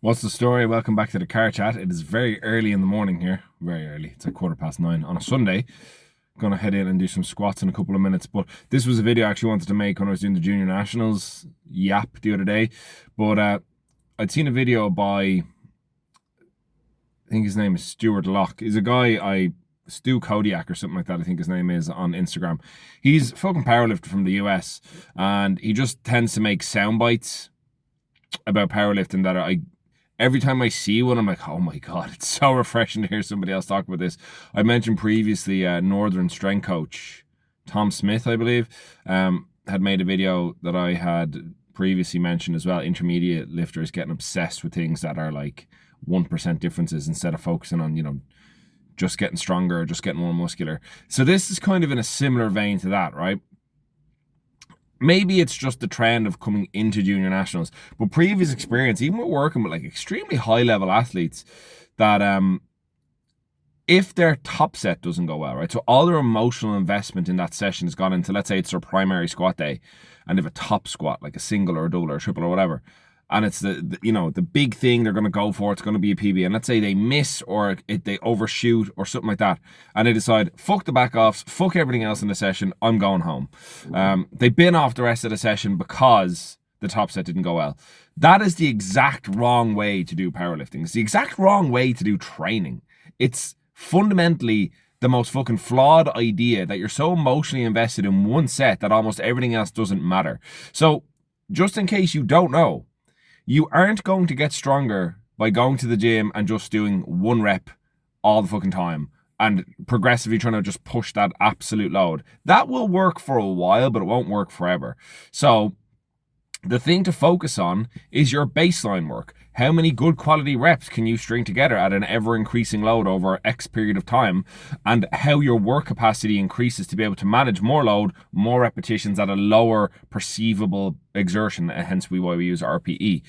What's the story? Welcome back to the car chat. It is very early in the morning here. Very early. It's like 9:15 on a Sunday. Gonna head in and do some squats in a couple of minutes. But this was a video I actually wanted to make when I was doing the junior nationals yap the other day. But I'd seen a video by, I think his name is Stuart Locke. He's a guy Stu Kodiak or something like that, I think his name is, on Instagram. He's a fucking powerlifter from the US, and he just tends to make sound bites about powerlifting that every time I see one, I'm like, oh my God, it's so refreshing to hear somebody else talk about this. I mentioned previously Northern strength coach Tom Smith, I believe, had made a video that I had previously mentioned as well. Intermediate lifters getting obsessed with things that are like 1% differences instead of focusing on, just getting stronger, just getting more muscular. So this is kind of in a similar vein to that, right? Maybe it's just the trend of coming into junior nationals, but previous experience, even with working with like extremely high level athletes, that if their top set doesn't go well, right? So all their emotional investment in that session has gone into, let's say it's their primary squat day, and if a top squat, like a single or a double or a triple or whatever, and it's the big thing they're going to go for, it's going to be a PB, and let's say they miss or they overshoot or something like that, and they decide, fuck the back offs, fuck everything else in the session, I'm going home. They've been off the rest of the session because the top set didn't go well. That is the exact wrong way to do powerlifting. It's the exact wrong way to do training. It's fundamentally the most fucking flawed idea that you're so emotionally invested in one set that almost everything else doesn't matter. So, just in case you don't know, you aren't going to get stronger by going to the gym and just doing one rep all the fucking time and progressively trying to just push that absolute load. That will work for a while, but it won't work forever. So the thing to focus on is your baseline work. How many good quality reps can you string together at an ever increasing load over X period of time, and how your work capacity increases to be able to manage more load, more repetitions at a lower perceivable exertion, hence why we use RPE.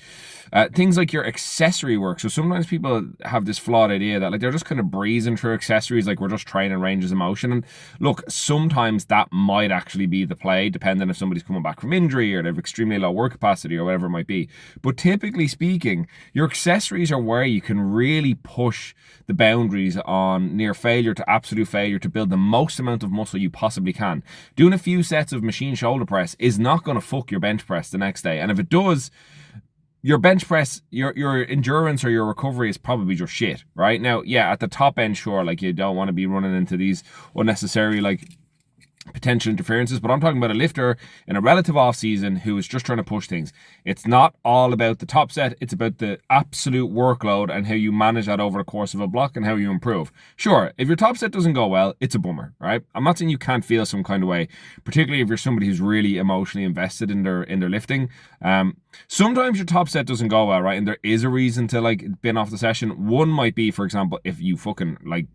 Things like your accessory work. So sometimes people have this flawed idea that like they're just kind of breezing through accessories, like we're just training ranges of motion. And look, sometimes that might actually be the play, depending if somebody's coming back from injury or they have extremely low work capacity or whatever it might be. But typically speaking, your accessories are where you can really push the boundaries on near failure to absolute failure to build the most amount of muscle you possibly can. Doing a few sets of machine shoulder press is not going to fuck your bench press the next day. And if it does, your bench press, your endurance or your recovery is probably just shit, right? Now, yeah, at the top end, sure, like you don't want to be running into these unnecessary like potential interferences, but I'm talking about a lifter in a relative off season who is just trying to push things. It's not all about the top set, it's about the absolute workload and how you manage that over the course of a block and how you improve. Sure, if your top set doesn't go well, it's a bummer, right? I'm not saying you can't feel some kind of way, particularly if you're somebody who's really emotionally invested in their lifting. Sometimes your top set doesn't go well, right? And there is a reason to like bin off the session. One might be, for example, if you fucking like,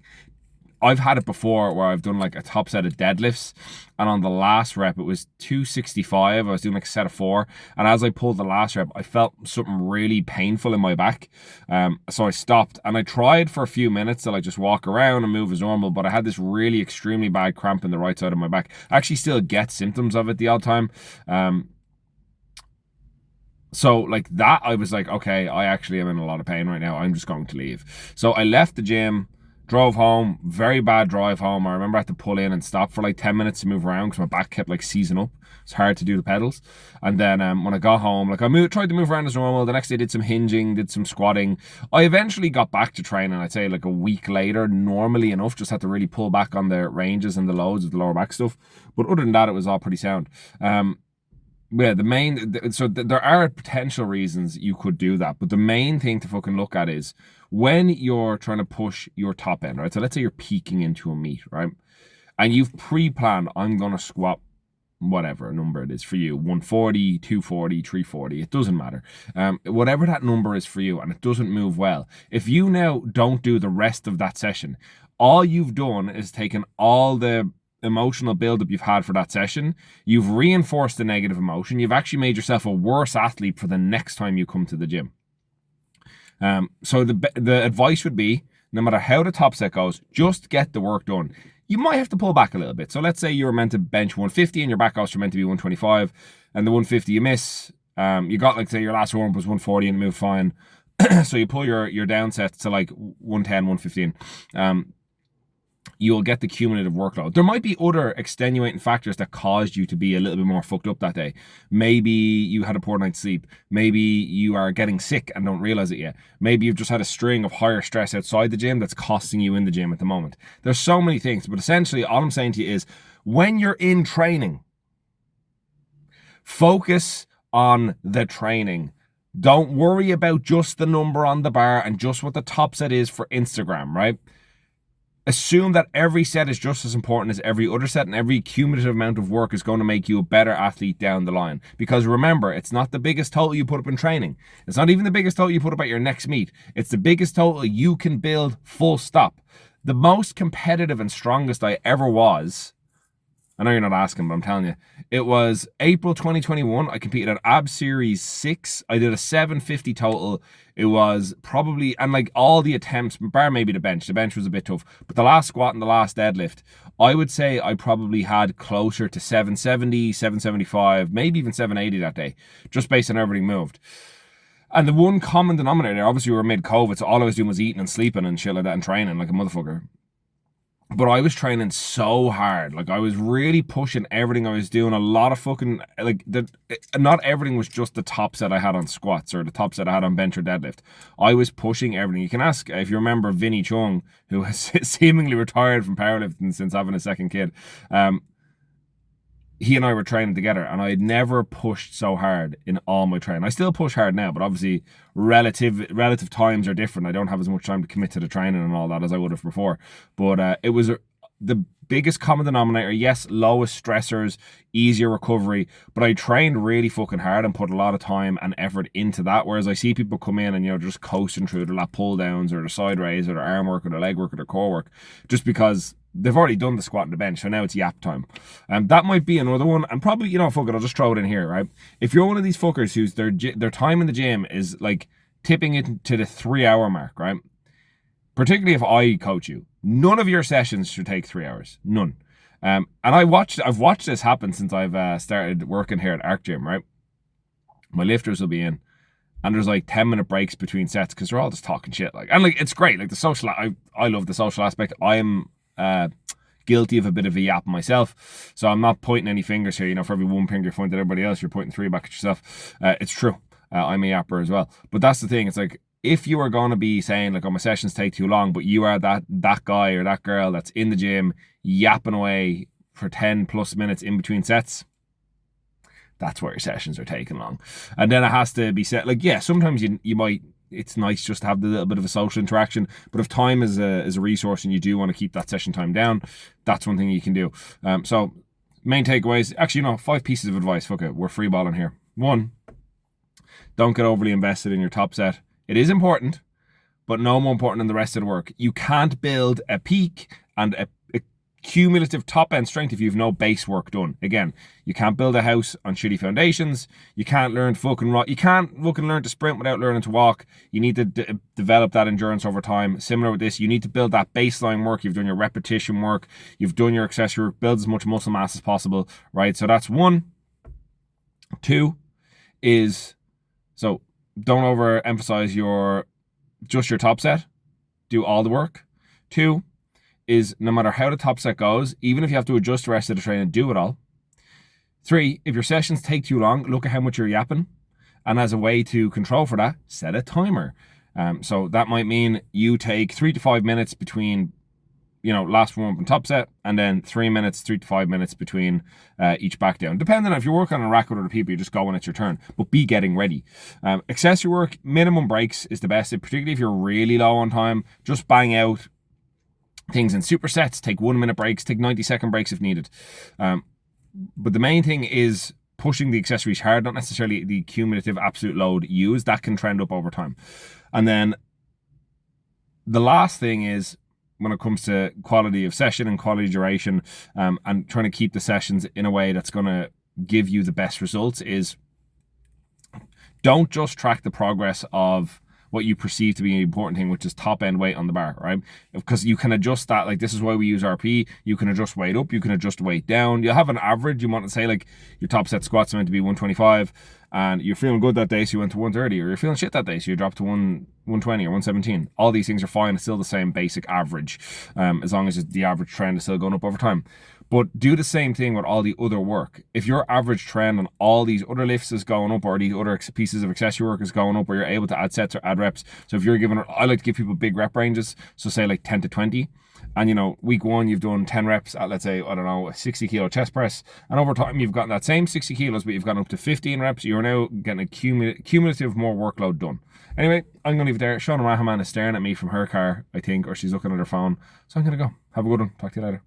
I've had it before where I've done like a top set of deadlifts, and on the last rep it was 265. I was doing like a set of 4, and as I pulled the last rep I felt something really painful in my back. So I stopped and I tried for a few minutes to like just walk around and move as normal, but I had this really extremely bad cramp in the right side of my back. I actually still get symptoms of it the odd time. So like that, I was like, okay, I actually am in a lot of pain right now. I'm just going to leave. So I left the gym, drove home, very bad drive home. I remember I had to pull in and stop for like 10 minutes to move around because my back kept like seizing up. It's hard to do the pedals. And then when I got home, like tried to move around as normal. The next day did some hinging, did some squatting. I eventually got back to training, I'd say like a week later, normally enough. Just had to really pull back on the ranges and the loads of the lower back stuff. But other than that, it was all pretty sound. Yeah, there are potential reasons you could do that, but the main thing to fucking look at is when you're trying to push your top end, right? So let's say you're peaking into a meet, right? And you've pre-planned, I'm going to squat whatever number it is for you, 140, 240, 340, it doesn't matter. Whatever that number is for you, and it doesn't move well. If you now don't do the rest of that session, all you've done is taken all the emotional buildup you've had for that session, you've reinforced the negative emotion, you've actually made yourself a worse athlete for the next time you come to the gym. So the advice would be, no matter how the top set goes, just get the work done. You might have to pull back a little bit. So let's say you were meant to bench 150 and your back offs were meant to be 125, and the 150 you miss, you got like say your last warm up was 140 and it moved fine. So you pull your down sets to like 110, 115. You'll get the cumulative workload. There might be other extenuating factors that caused you to be a little bit more fucked up that day. Maybe you had a poor night's sleep. Maybe you are getting sick and don't realize it yet. Maybe you've just had a string of higher stress outside the gym that's costing you in the gym at the moment. There's so many things, but essentially all I'm saying to you is when you're in training, focus on the training. Don't worry about just the number on the bar and just what the top set is for Instagram, right? Assume that every set is just as important as every other set, and every cumulative amount of work is going to make you a better athlete down the line. Because remember, it's not the biggest total you put up in training. It's not even the biggest total you put up at your next meet. It's the biggest total you can build, full stop. The most competitive and strongest I ever was, I know you're not asking, but I'm telling you, it was April 2021. I competed at Ab Series 6. I did a 750 total. It was probably, and like all the attempts, bar maybe the bench was a bit tough, but the last squat and the last deadlift, I would say I probably had closer to 770, 775, maybe even 780 that day, just based on everything moved. And the one common denominator, obviously we were mid-COVID, so all I was doing was eating and sleeping and shit like that and training like a motherfucker. But I was training so hard. Like I was really pushing everything I was doing. A lot of fucking, like, not everything was just the top set I had on squats or the top set I had on bench or deadlift. I was pushing everything. You can ask, if you remember Vinny Chung, who has seemingly retired from powerlifting since having a second kid. He and I were training together, and I had never pushed so hard in all my training. I still push hard now, but obviously relative times are different. I don't have as much time to commit to the training and all that as I would have before. But it was the biggest common denominator. Yes, lowest stressors, easier recovery, but I trained really fucking hard and put a lot of time and effort into that. Whereas I see people come in and, you know, just coasting through their lat pull downs or their side raise or their arm work or their leg work or their core work, just because they've already done the squat and the bench, so now it's yap time. That might be another one, and probably, you know, fuck it, I'll just throw it in here, right? If you're one of these fuckers whose their time in the gym is like tipping it to the 3 hour mark, right? Particularly if I coach you, none of your sessions should take 3 hours, none. And I've watched this happen since I've started working here at Arc Gym, right? My lifters will be in, and there's like 10-minute breaks between sets because they're all just talking shit, like, and like it's great, like the social. I love the social aspect. I'm guilty of a bit of a yap myself, so I'm not pointing any fingers here. You know, for every one finger you point at everybody else, you're pointing 3 back at yourself. It's true. I'm a yapper as well, but that's the thing. It's like, if you are going to be saying like, oh, my sessions take too long, but you are that guy or that girl that's in the gym yapping away for 10 plus minutes in between sets, that's where your sessions are taking long. And then it has to be set, like, yeah, sometimes you might, it's nice just to have the little bit of a social interaction, but if time is a resource and you do want to keep that session time down, that's one thing you can do. So main takeaways, actually, you know, 5 pieces of advice. Fuck it, we're free balling here. 1, don't get overly invested in your top set. It is important, but no more important than the rest of the work. You can't build a peak and a cumulative top end strength if you've no base work done. Again, you can't build a house on shitty foundations. You can't learn you can't fucking learn to sprint without learning to walk. You need to develop that endurance over time. Similar with this, you need to build that baseline work. You've done your repetition work, you've done your accessory work, build as much muscle mass as possible, right? So that's 1. 2 is, so don't overemphasize just your top set. Do all the work. 2 is, no matter how the top set goes, even if you have to adjust the rest of the training, do it all. 3, if your sessions take too long, look at how much you're yapping. And as a way to control for that, set a timer. So that might mean you take 3 to 5 minutes between, you know, last warm up and top set, and then 3 to 5 minutes between each back down. Depending on if you're working on a rack with other people, you just go when it's your turn, but be getting ready. Accessory work, minimum breaks is the best, particularly if you're really low on time. Just bang out things in supersets, take 1 minute breaks, take 90-second breaks if needed. But the main thing is pushing the accessories hard, not necessarily the cumulative absolute load used. That can trend up over time. And then the last thing is, when it comes to quality of session and quality duration, and trying to keep the sessions in a way that's going to give you the best results, is don't just track the progress of what you perceive to be an important thing, which is top end weight on the bar, right? Because you can adjust that. Like, this is why we use RP. You can adjust weight up, you can adjust weight down. You'll have an average. You want to say like your top set squats are meant to be 125 and you're feeling good that day, so you went to 130, or you're feeling shit that day, so you dropped to 120 or 117. All these things are fine. It's still the same basic average, as long as the average trend is still going up over time. But do the same thing with all the other work. If your average trend on all these other lifts is going up, or these other pieces of accessory work is going up, or you're able to add sets or add reps. So if you're given, I like to give people big rep ranges. So say like 10 to 20. And, you know, week 1, you've done 10 reps at, let's say, I don't know, a 60 kilo chest press. And over time, you've gotten that same 60 kilos, but you've gotten up to 15 reps. You're now getting a cumulative more workload done. Anyway, I'm going to leave it there. Shauna Rahman is staring at me from her car, I think, or she's looking at her phone. So I'm going to go. Have a good one. Talk to you later.